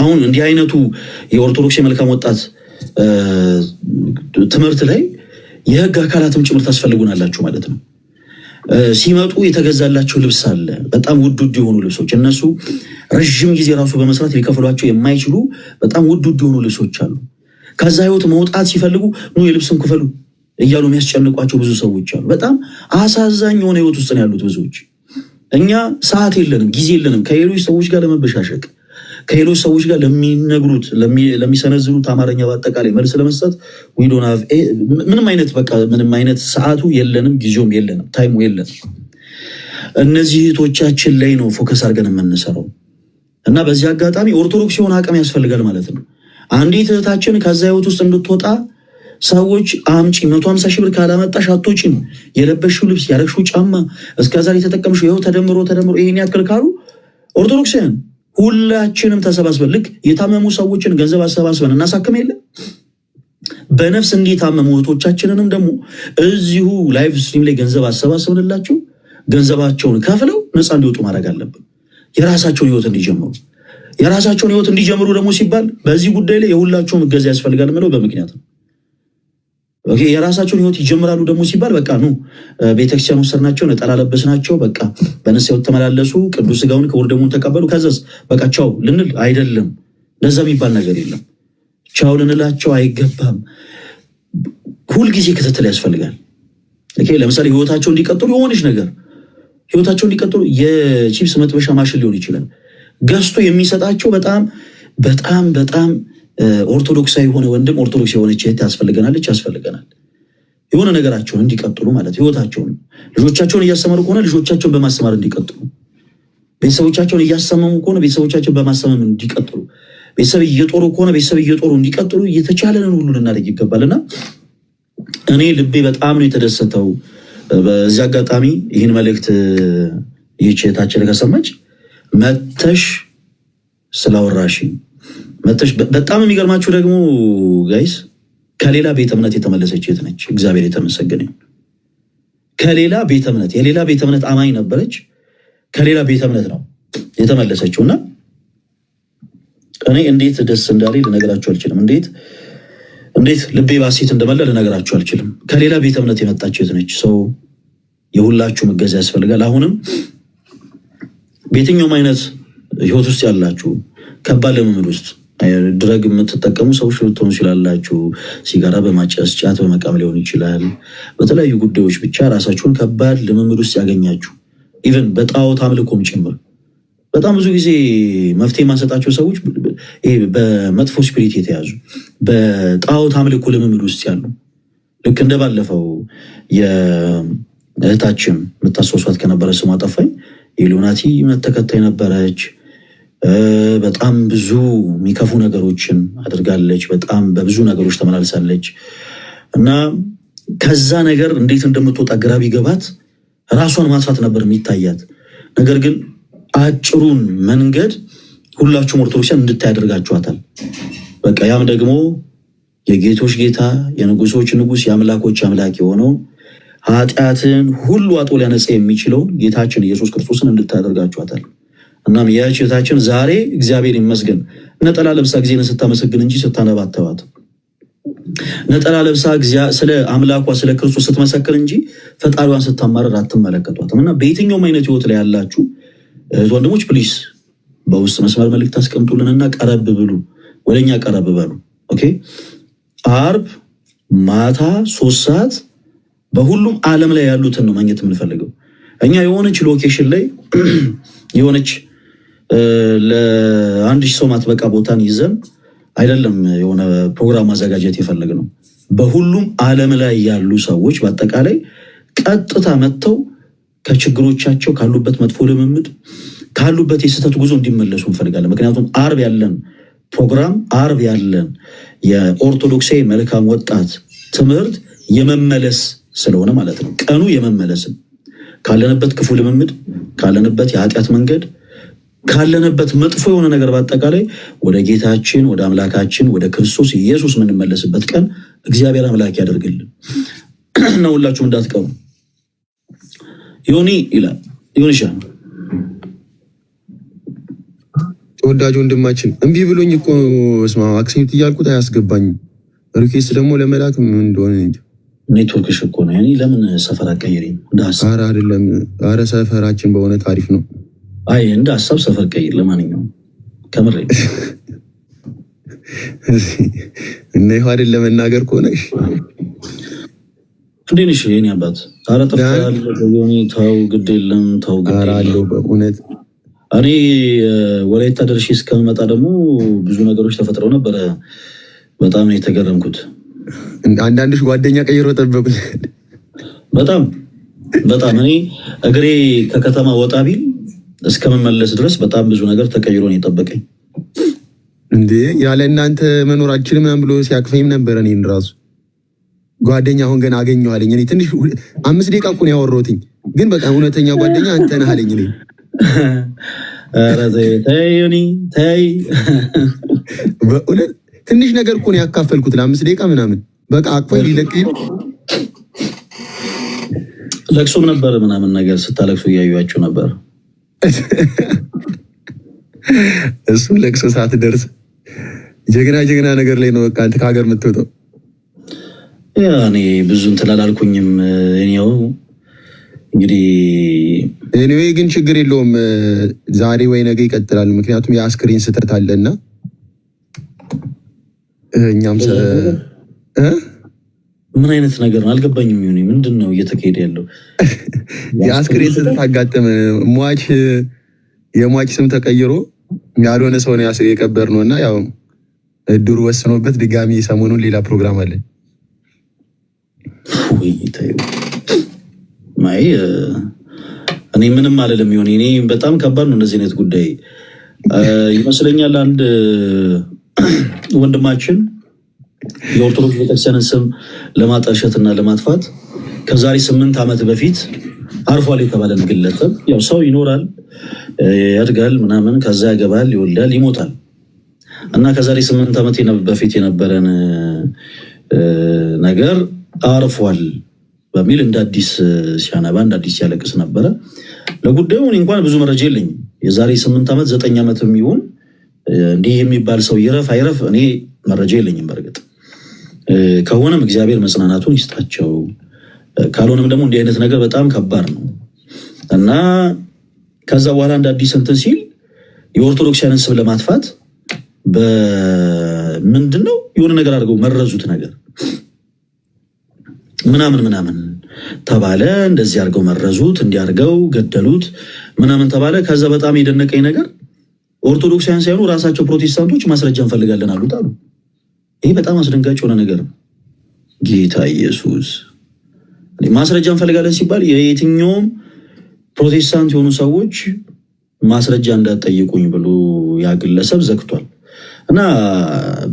አሁን እንዲህ አይነቱ የኦርቶዶክስ የመልካም ወጣት ትምህርት ላይ የህግ አካላትም ጭምር ታስፈልጉናላችሁ ማለት ነው። ሲመጡ የተገዛላቸው ልብስ አለ፣ በጣም ውድ የሆኑ ልብሶች። እነሱ ረዥም ጊዜ ራሱ በመስራት ሊከፍሏቸው የማይችሉ በጣም ውድ የሆኑ ልብሶች አሉ። ከዛ ህይወት መውጣት ሲፈልጉ ኑ የልብስም ክፈሉ እያሉ የሚያስጨንቋቸው ብዙ ሰዎች አሉ። በጣም አሳዛኝ የሆነ ህይወት ውስጥ ነው ያሉት ብዙዎች። እኛ ሰዓት የለንም፣ ጊዜ የለንም ከሌሎች ሰዎች ጋር ለመበሻሸቅ፣ ከሌሎች ሰዎች ጋር ለሚሰነዝሩት አማርኛ በአጠቃላይ መልስ ለመስጠት ምንም አይነት ሰዓቱ የለንም፣ ጊዜውም የለንም፣ ታይሙ የለንም። እነዚህ እህቶቻችን ላይ ነው ፎከስ አድርገን የምንሰራው እና በዚህ አጋጣሚ ኦርቶዶክስ የሆነ አቅም ያስፈልጋል ማለት ነው። አንዲት እህታችን ከዛ ህይወት ውስጥ እንድትወጣ ሰዎች አምጪ 150 ሺህ ብር ካላመጣሽ አትወጪም፣ የለበሽው ልብስ ያረግሽው ጫማ እስከዛሬ የተጠቀምሽው ይኸው ተደምሮ ይሄን ያክል ካሉ ኦርቶዶክሳውያን ሁላችንም ተሰባስበን ልክ የታመሙ ሰዎችን ገንዘብ አሰባስበን እናሳክም የለ በነፍስ እንዲታመሙ እህቶቻችንንም ደግሞ እዚሁ ላይቭ ስትሪም ላይ ገንዘብ አሰባስበንላቸው ገንዘባቸውን ከፍለው ነፃ እንዲወጡ ማድረግ አለብን። የራሳቸውን ህይወት እንዲጀምሩ ደግሞ ሲባል በዚህ ጉዳይ ላይ የሁላቸውም እገዛ ያስፈልጋል ምለው በምክንያት ነው። ኦኬ የራሳቸውን ህይወት ይጀምራሉ ደግሞ ሲባል በቃ ነው ቤተክርስቲያን ወሰድናቸው ነጠላ ለበስናቸው በቃ በንስሐ ተመላለሱ ቅዱስ ሥጋውን ክቡር ደሙን ተቀበሉ ከዛስ በቃ ቻው ልንል አይደለም። ለዛ የሚባል ነገር የለም። ቻው ልንላቸው አይገባም። ሁልጊዜ ክትትል ያስፈልጋል። ኦኬ ለምሳሌ ህይወታቸው እንዲቀጥሉ የሆነች ነገር ህይወታቸው እንዲቀጥሉ የቺፕስ መጥበሻ ማሽን ሊሆን ይችላል ገዝቶ የሚሰጣቸው በጣም በጣም በጣም ኦርቶዶክሳዊ የሆነ ወንድም ኦርቶዶክስ የሆነች እህት ያስፈልገናል የሆነ ነገራቸውን እንዲቀጥሉ ማለት ህይወታቸውን ልጆቻቸውን እያስተማሩ ከሆነ ልጆቻቸውን በማስተማር እንዲቀጥሉ ቤተሰቦቻቸውን እያስተማሩ ከሆነ ቤተሰቦቻቸውን በማስተማር እንዲቀጥሉ ቤተሰብ እየጦሩ ከሆነ ቤተሰብ እየጦሩ እንዲቀጥሉ እየተቻለንን ሁሉ ልናደርግ ይገባልና እኔ ልቤ በጣም ነው የተደሰተው። በዚህ አጋጣሚ ይህን መልእክት ይህች እህታችን ከሰማች መተሽ ስላወራሽኝ መተሽ በጣም የሚገርማችሁ ደግሞ ጋይስ ከሌላ ቤተ እምነት የተመለሰች እህት ነች። እግዚአብሔር የተመሰገነ ይሁን። ከሌላ ቤተ እምነት የሌላ ቤተ እምነት አማኝ ነበረች። ከሌላ ቤተ እምነት ነው የተመለሰችው እና እኔ እንዴት ደስ እንዳለኝ ልነግራችሁ አልችልም። እንዴት ልቤ ባሴት እንደመላ ልነግራችሁ አልችልም። ከሌላ ቤተ እምነት የመጣች እህት ነች። ሰው የሁላችሁ መገዛ ያስፈልጋል። አሁንም በየትኛውም አይነት ህይወት ውስጥ ያላችሁ ከባድ ልምምድ ውስጥ ድረግ የምትጠቀሙ ሰዎች ልትሆኑ ይችላላችሁ። ሲጋራ በማጨስ ጫት በመቃም ሊሆን ይችላል። በተለያዩ ጉዳዮች ብቻ ራሳችሁን ከባድ ልምምድ ውስጥ ያገኛችሁ ኢቨን በጣዖት አምልኮም ጭምር በጣም ብዙ ጊዜ መፍትሄ የማንሰጣቸው ሰዎች በመጥፎ ስፒሪት የተያዙ በጣዖት አምልኮ ልምምድ ውስጥ ያሉ ልክ እንደባለፈው የእህታችን የምታስወሷት ከነበረ ስሟ ጠፋኝ የኢሉሚናቲ እምነት ተከታይ ነበረች። በጣም ብዙ የሚከፉ ነገሮችን አድርጋለች። በጣም በብዙ ነገሮች ተመላልሳለች እና ከዛ ነገር እንዴት እንደምትወጣ ግራ ቢገባት ራሷን ማጥፋት ነበር የሚታያት። ነገር ግን አጭሩን መንገድ ሁላችሁም ኦርቶዶክሳን እንድታያደርጋችኋታል። በቃ ያም ደግሞ የጌቶች ጌታ የንጉሶች ንጉስ የአምላኮች አምላክ የሆነው ኃጢአትን ሁሉ አጥቦ ሊያነጻ የሚችለው ጌታችን ኢየሱስ ክርስቶስን እንድታደርጋችኋታል። እናም ያቺታችን ዛሬ እግዚአብሔር ይመስገን ነጠላ ለብሳ ጊዜን ስታመሰግን እንጂ ስታነባተባት ነጠላ ለብሳ ስለ አምላኳ ስለ ክርስቶስ ስትመሰክር እንጂ ፈጣሪዋን ስታማረር አትመለከቷትም። እና በየትኛውም አይነት ህይወት ላይ ያላችሁ ወንድሞች ፕሊስ በውስጥ መስመር መልእክት አስቀምጡልንና ቀረብ ብሉ፣ ወደኛ ቀረብ በሉ። ኦኬ አርብ ማታ 3 ሰዓት በሁሉም ዓለም ላይ ያሉትን ነው ማግኘት የምንፈልገው። እኛ የሆነች ሎኬሽን ላይ የሆነች ለ1000 ሰው ማጥበቃ ቦታን ይዘን አይደለም የሆነ ፕሮግራም ማዘጋጀት የፈለግነው። በሁሉም ዓለም ላይ ያሉ ሰዎች በአጠቃላይ ቀጥታ መጥተው ከችግሮቻቸው ካሉበት መጥፎ ልምምድ ካሉበት የስህተት ጉዞ እንዲመለሱ እንፈልጋለን። ምክንያቱም አርብ ያለን ፕሮግራም አርብ ያለን የኦርቶዶክሳዊ መልካም ወጣት ትምህርት የመመለስ ስለሆነ ማለት ነው። ቀኑ የመመለስን ካለንበት ክፉ ልምምድ ካለንበት የኃጢአት መንገድ ካለንበት መጥፎ የሆነ ነገር በአጠቃላይ ወደ ጌታችን ወደ አምላካችን ወደ ክርስቶስ ኢየሱስ የምንመለስበት ቀን እግዚአብሔር አምላክ ያደርግልን እና ሁላችሁም እንዳትቀሩ። ዮኒ ይላል ዮኒሻ ተወዳጅ ወንድማችን እምቢ ብሎኝ እኮ ስማ አክሴፕት እያልኩት አያስገባኝም። ሪኩዌስት ደግሞ ለመላክ ምን እንደሆነ እንጂ ኔትወርክሽ እኮ ነው። ያኔ ለምን ሰፈር አትቀይሪም? ኧረ አይደለም፣ ኧረ ሰፈራችን በእውነት አሪፍ ነው። አይ እንደ ሀሳብ ሰፈር ቀይር። ለማንኛውም ከምሬ እና ይኸው አይደል ለመናገር ከሆነሽ እንዴት ነሽ የኔ አባት? ኧረ ጠፍተሃል ዮኒ። ተው ግድ የለም ተው ግድ የለም። አለው በእውነት እኔ ወላይታ ደርሼ እስከምመጣ ደግሞ ብዙ ነገሮች ተፈጥረው ነበረ። በጣም ነው የተገረምኩት። አንዳንድሽ ጓደኛ ቀይሮ ጠበቁኝ። በጣም እኔ እግሬ ከከተማ ወጣ ቢል እስከምመለስ ድረስ በጣም ብዙ ነገር ተቀይሮ ነው የጠበቀኝ። እንዴ ያለ እናንተ መኖራችን ምናምን ብሎ ሲያቅፈኝም ነበር። እኔን ራሱ ጓደኛ አሁን ገና አገኘዋለኝ። እኔ ትንሽ 5 ደቂቃ እኮ ነው ያወራሁትኝ፣ ግን በጣም እውነተኛ ጓደኛ አንተ ነህ አለኝ። እኔ ኧረ ተይ ዮኒ ተይ። በእውነት ትንሽ ነገር እኮ ነው ያካፈልኩት ለ5 ደቂቃ ምናምን። በቃ አቅፎኝ ሊለቀኝ ነው። ለቅሶም ነበር ምናምን ነገር ስታለቅሱ እያዩዋችሁ ነበር። እሱን ለቅሶ ሰዓት ደርስ ጀግና ነገር ላይ ነው በቃ አንተ ከሀገር የምትወጣው። ያኔ ብዙ እንትን አላልኩኝም። እኔው እንግዲህ ኤኒዌይ ግን ችግር የለውም። ዛሬ ወይ ነገ ይቀጥላል። ምክንያቱም የአስክሬን ስህተት አለና እኛም ምን አይነት ነገር ነው አልገባኝም። ይሁን ምንድን ነው እየተካሄደ ያለው? የአስክሬን ስህተት አጋጠመ። የሟች ስም ተቀይሮ ያልሆነ ሰው ነው የቀበር ነው እና ያው እድሩ ወስኖበት ድጋሚ ሰሞኑን ሌላ ፕሮግራም አለ። ማይ እኔ ምንም አልልም። ይሁን እኔ በጣም ከባድ ነው እንደዚህ አይነት ጉዳይ ይመስለኛል። አንድ ወንድማችን የኦርቶዶክስ ቤተክርስቲያንን ስም ለማጠልሸትና ለማጥፋት ከዛሬ 8 ዓመት በፊት አርፏል የተባለን ግለሰብ ያው ሰው ይኖራል፣ ያድጋል፣ ምናምን ከዛ ያገባል፣ ይወልዳል፣ ይሞታል እና ከዛሬ 8 ዓመት በፊት የነበረን ነገር አርፏል በሚል እንደ አዲስ ሲያነባ እንደ አዲስ ሲያለቅስ ነበረ። ለጉዳዩ እንኳን ብዙ መረጃ የለኝም። የዛሬ 8 ዓመት 9 ዓመት የሚሆን እንዲህ የሚባል ሰው ይረፍ አይረፍ እኔ መረጃ የለኝም። በርግጥ ከሆነም እግዚአብሔር መጽናናቱን ይስጣቸው፣ ካልሆነም ደግሞ እንዲህ አይነት ነገር በጣም ከባድ ነው እና ከዛ በኋላ እንደ አዲስ እንትን ሲል የኦርቶዶክሳውያንን ስም ለማጥፋት በምንድነው የሆነ ነገር አድርገው መረዙት ነገር ምናምን ተባለ። እንደዚህ አድርገው መረዙት፣ እንዲያርገው ገደሉት ምናምን ተባለ። ከዛ በጣም የደነቀኝ ነገር ኦርቶዶክሳውያን ሳይሆኑ ራሳቸው ፕሮቴስታንቶች ማስረጃ እንፈልጋለን አሉት አሉ። ይሄ በጣም አስደንጋጭ የሆነ ነገር ነው። ጌታ ኢየሱስ ማስረጃ እንፈልጋለን ሲባል የየትኛውም ፕሮቴስታንት የሆኑ ሰዎች ማስረጃ እንዳትጠይቁኝ ብሎ ያ ግለሰብ ዘግቷል እና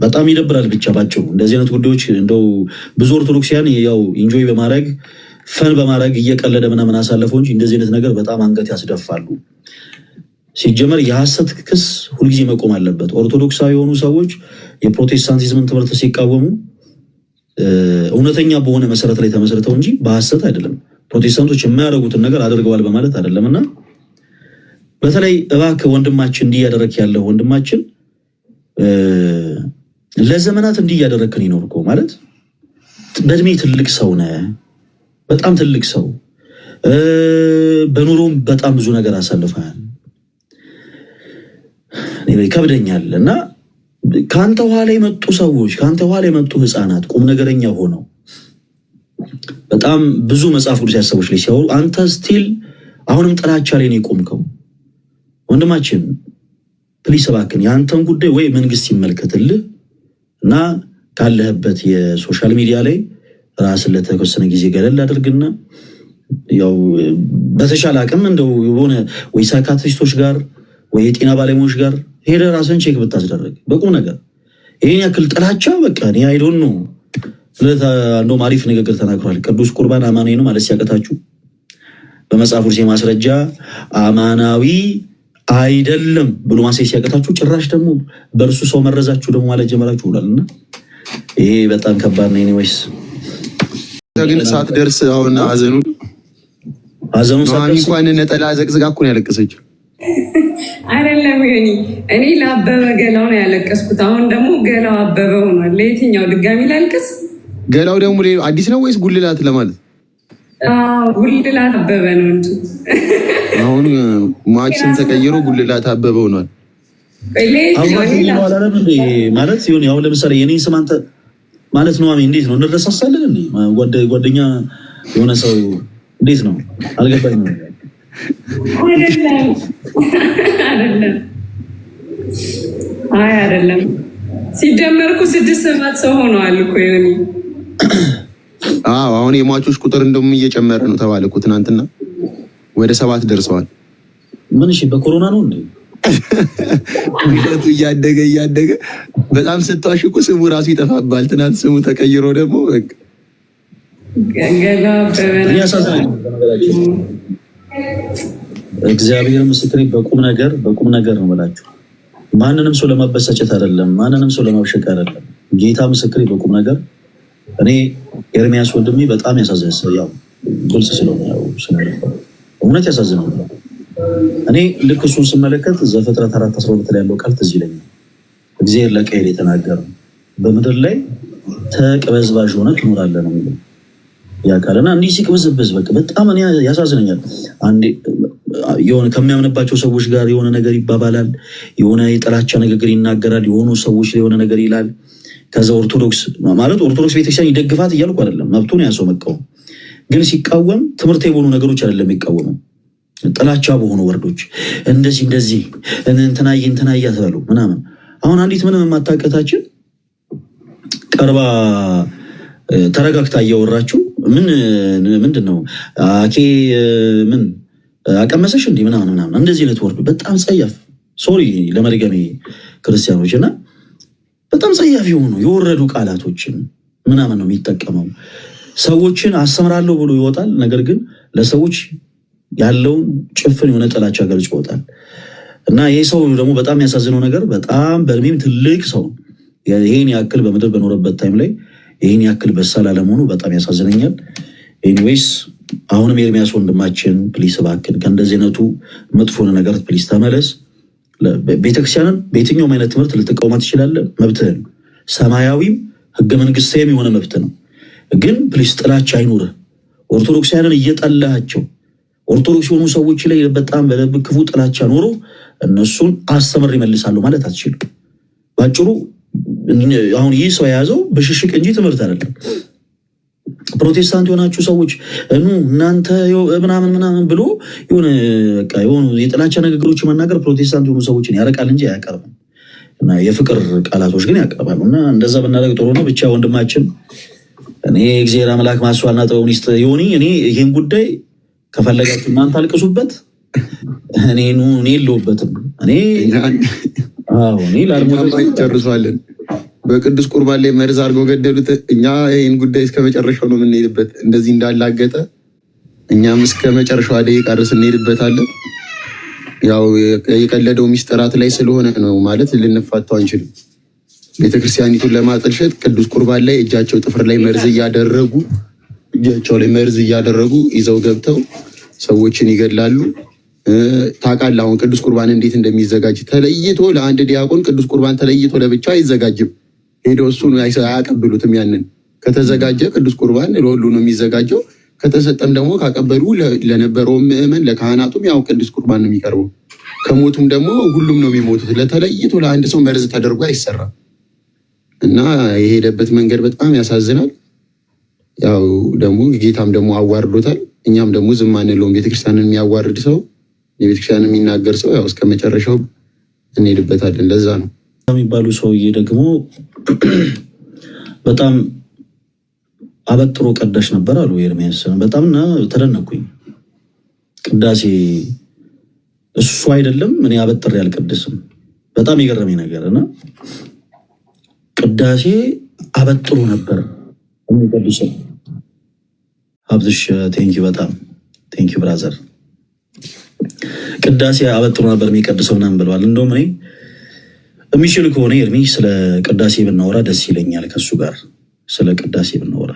በጣም ይደብራል። ብቻ ባጭሩ እንደዚህ አይነት ጉዳዮች እንደው ብዙ ኦርቶዶክሳውያን ያው ኢንጆይ በማድረግ ፈን በማድረግ እየቀለደ ምናምን አሳለፈው እንጂ እንደዚህ አይነት ነገር በጣም አንገት ያስደፋሉ። ሲጀመር የሐሰት ክስ ሁልጊዜ መቆም አለበት። ኦርቶዶክሳዊ የሆኑ ሰዎች የፕሮቴስታንቲዝምን ትምህርት ሲቃወሙ እውነተኛ በሆነ መሰረት ላይ ተመስርተው እንጂ በሐሰት አይደለም። ፕሮቴስታንቶች የማያደርጉትን ነገር አድርገዋል በማለት አይደለምና በተለይ እባክህ ወንድማችን እንዲህ ያደረክ ያለው ወንድማችን ለዘመናት እንዲህ ያደረክን ይኖርኮ ማለት በእድሜ ትልቅ ሰው ነህ፣ በጣም ትልቅ ሰው በኑሮም በጣም ብዙ ነገር አሳልፈሃል። እኔ ከብደኛል እና ካንተ ኋላ የመጡ ሰዎች ካንተ ኋላ የመጡ ህፃናት ቁም ነገረኛ ሆነው በጣም ብዙ መጽሐፍ ቅዱስ ያሰቦች ላይ ሲያወሩ አንተ ስቲል አሁንም ጥላቻ ላይ ነው የቆምከው። ወንድማችን ፕሊስ እባክህን የአንተን ጉዳይ ወይ መንግስት ይመልከትልህ እና ካለህበት የሶሻል ሚዲያ ላይ ራስን ለተወሰነ ጊዜ ገለል አድርግና ያው በተሻለ አቅም እንደው የሆነ ወይ ሳይካትሪስቶች ጋር ወይ የጤና ባለሙያዎች ጋር ሄደህ ራስን ቼክ ብታስደርግ በቁም ነገር ይሄን ያክል ጥላቻ በቃ እኔ አይ ዶንት ኖ እንደውም አሪፍ ንግግር ተናግሯል። ቅዱስ ቁርባን አማናዊ ነው ማለት ሲያቀታችሁ በመጽሐፍ ቅዱስ ማስረጃ አማናዊ አይደለም ብሎ ማሳየት ሲያቀታችሁ ጭራሽ ደግሞ በእርሱ ሰው መረዛችሁ ደግሞ ማለት ጀመራችሁ ብሏልና ይሄ በጣም ከባድ ነው። ኤኒዌይስ ግን ሰዓት ደርስ አሁን አዘኑ እንኳን ነጠላ ዘቅዝቃ እኮ ነው ያለቀሰችው። አይደለም ይሁን እኔ ለአበበ ገላው ነው ያለቀስኩት። አሁን ደግሞ ገላው አበበ ሆኗል። ለየትኛው ድጋሚ ላልቅስ? ገላው ደግሞ አዲስ ነው ወይስ ጉልላት ለማለት? ጉልላት አበበ ነው እንጂ አሁን ማክስም ተቀይሮ ጉልላት አበበ ሆኗል። ማለት ሲሆን ያው ለምሳሌ የኔን ስም አንተ ማለት ነው እንዴት ነው እንረሳሳለን እንዴ? ጓደኛ የሆነ ሰው እንዴት ነው አልገባኝም። አይደለም ሲደመርኩ 6-7 ሰው ሆነዋል እኮ ይሁን። አሁን የሟቾች ቁጥር እንደውም እየጨመረ ነው ተባለ እኮ ትናንትና ወደ 7 ደርሰዋል። ምን እሺ በኮሮና ነው እንዴ? ሂደቱ እያደገ በጣም ስትዋሽ እኮ ስሙ ራሱ ይጠፋባል። ትናንት ስሙ ተቀይሮ ደግሞ በቃ እግዚአብሔር ምስክሬ በቁም ነገር ነው ብላችሁ ማንንም ሰው ለማበሳጨት አይደለም፣ ማንንም ሰው ለማብሸቅ አይደለም። ጌታ ምስክሬ በቁም ነገር እኔ ኤርሚያስ ወንድሜ በጣም ያሳዝናል። ያው ግልጽ ስለሆነ ያው እውነት ያሳዝናል። እኔ ልክ እሱን ስመለከት ዘፍጥረት 4:12 ላይ ያለው ቃል ትዝ ይለኛል። እግዚአብሔር ለቃየል የተናገረው በምድር ላይ ተቅበዝባዥ ሆነ ትኖራለህ ነው የሚለው ያካለና እንዲህ ሲቅበዝበዝ በቃ በጣም እኔ ያሳዝነኛል። አንዴ የሆነ ከሚያምንባቸው ሰዎች ጋር የሆነ ነገር ይባባላል፣ የሆነ የጥላቻ ንግግር ይናገራል፣ የሆኑ ሰዎች ላይ የሆነ ነገር ይላል። ከዛ ኦርቶዶክስ ማለት ኦርቶዶክስ ቤተክርስቲያን ይደግፋት እያልኩ አይደለም፣ መብቱን ያሰው መቃወም። ግን ሲቃወም ትምህርት የሆኑ ነገሮች አይደለም የሚቃወመው፣ ጥላቻ በሆኑ ወርዶች እንደዚህ እንትናዬ ተበሉ ምናምን። አሁን አንዲት ምንም የማታውቀታችን ቀርባ ተረጋግታ እያወራችሁ ምንድን ነው አኬ ምን አቀመሰሽ እንዲህ ምናምን እንደዚህ አይነት ወርዱ በጣም ጸያፍ፣ ሶሪ ለመድገሜ ክርስቲያኖች፣ እና በጣም ጸያፍ የሆኑ የወረዱ ቃላቶችን ምናምን ነው የሚጠቀመው። ሰዎችን አስተምራለሁ ብሎ ይወጣል፣ ነገር ግን ለሰዎች ያለውን ጭፍን የሆነ ጥላቻ ገልጾ ይወጣል። እና ይህ ሰው ደግሞ በጣም ያሳዝነው ነገር በጣም በእድሜም ትልቅ ሰው ይህን ያክል በምድር በኖረበት ታይም ላይ ይህን ያክል በሳል አለመሆኑ በጣም ያሳዝነኛል። ኤኒዌይስ አሁንም ኤርሚያስ ወንድማችን ፕሊስ እባክን ከእንደዚህ አይነቱ መጥፎ ነገር ፕሊስ ተመለስ። ቤተክርስቲያንን በየትኛውም አይነት ትምህርት ልትቃወማት ትችላለህ፣ መብትህን። ሰማያዊም ህገ መንግስታዊም የሆነ መብት ነው። ግን ፕሊስ ጥላቻ አይኑርህ። ኦርቶዶክሳውያንን እየጠላቸው ኦርቶዶክስ የሆኑ ሰዎች ላይ በጣም በልብ ክፉ ጥላቻ ኖሮ እነሱን አስተምር ይመልሳሉ ማለት አትችልም። ባጭሩ አሁን ይህ ሰው የያዘው በሽሽቅ እንጂ ትምህርት አይደለም። ፕሮቴስታንት የሆናችሁ ሰዎች እናንተ ምናምን ብሎ የሆኑ የጥላቻ ንግግሮች መናገር ፕሮቴስታንት የሆኑ ሰዎችን ያረቃል እንጂ አያቀርብም። እና የፍቅር ቃላቶች ግን ያቀርባሉ። እና እንደዛ ብናደርግ ጥሩ ነው። ብቻ ወንድማችን እኔ እግዚአብሔር አምላክ ማስዋልና ጥበቡን ይስጥ። ዮኒ እኔ ይሄን ጉዳይ ከፈለጋችሁ እናንተ አልቅሱበት፣ እኔ የለሁበትም። እኔ ላልሞት ጨርሷለን። በቅዱስ ቁርባን ላይ መርዝ አድርገው ገደሉት። እኛ ይህን ጉዳይ እስከ መጨረሻው ነው የምንሄድበት። እንደዚህ እንዳላገጠ እኛም እስከ መጨረሻው ደቂቃ ድረስ እንሄድበታለን። ያው የቀለደው ሚስጥራት ላይ ስለሆነ ነው ማለት ልንፋታው አንችልም። ቤተክርስቲያኒቱን ለማጠልሸት ቅዱስ ቁርባን ላይ እጃቸው ጥፍር ላይ መርዝ እያደረጉ ይዘው ገብተው ሰዎችን ይገድላሉ። ታውቃለህ አሁን ቅዱስ ቁርባን እንዴት እንደሚዘጋጅ ተለይቶ ለአንድ ዲያቆን ቅዱስ ቁርባን ተለይቶ ለብቻ አይዘጋጅም። ሄደው እሱን አያቀብሉትም። ያንን ከተዘጋጀ ቅዱስ ቁርባን ለሁሉ ነው የሚዘጋጀው። ከተሰጠም ደግሞ ካቀበሉ ለነበረው ምዕመን ለካህናቱም ያው ቅዱስ ቁርባን ነው የሚቀርበው። ከሞቱም ደግሞ ሁሉም ነው የሚሞቱት። ለተለይቶ ለአንድ ሰው መርዝ ተደርጎ አይሰራም። እና የሄደበት መንገድ በጣም ያሳዝናል። ያው ደግሞ ጌታም ደግሞ አዋርዶታል። እኛም ደግሞ ዝም አንለውም። ቤተክርስቲያንን የሚያዋርድ ሰው የቤተክርስቲያንን የሚናገር ሰው ያው እስከ መጨረሻው እንሄድበታለን። ለዛ ነው የሚባሉ ሰውዬ ደግሞ በጣም አበጥሮ ቀዳሽ ነበር አሉ ኤርሚያስ። በጣም ተደነኩኝ። ቅዳሴ እሱ አይደለም እኔ አበጥሬ አልቀድስም። በጣም የገረመኝ ነገር እና ቅዳሴ አበጥሮ ነበር የሚቀድሰው። ሀብትሽ ቴንኪው፣ በጣም ቴንኪው ብራዘር። ቅዳሴ አበጥሮ ነበር የሚቀድሰው ምናምን ብለዋል። እንደውም እኔ የሚችል ከሆነ ኤርሚ ስለ ቅዳሴ ብናወራ ደስ ይለኛል። ከሱ ጋር ስለ ቅዳሴ ብናወራ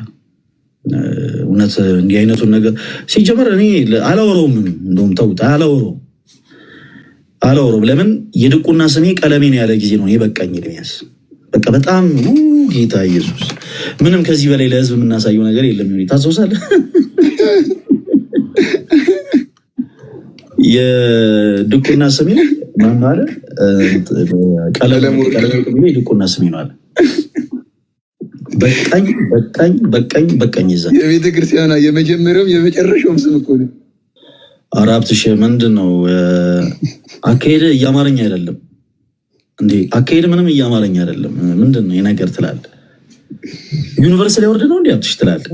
እውነት እንዲህ አይነቱን ነገር ሲጀመር እኔ አላወራውም። እንደውም ተውት፣ አላወራውም። ለምን የድቁና ስሜ ቀለሜን ያለ ጊዜ ነው በቃኝ። ኤርሚያስ በቃ በጣም ጌታ ኢየሱስ፣ ምንም ከዚህ በላይ ለህዝብ የምናሳየው ነገር የለም። ታስታውሳለህ? የድቁና ስሜ ማን አለ? ቀለሙ የድቁና ስሜ ነው አለ። በቃኝ ይዛ የቤተ ክርስቲያኗ የመጀመሪያው የመጨረሻውም ስም እኮ ነው። ኧረ ሀብትሽ ምንድን ነው አካሄድ? እያማረኝ አይደለም እንዴ? አካሄድ ምንም እያማረኝ አይደለም። ምንድን ነው የነገር ትላለህ? ዩኒቨርስ ላይ ወርድ ነው እንዲ ሀብትሽ ትላለህ?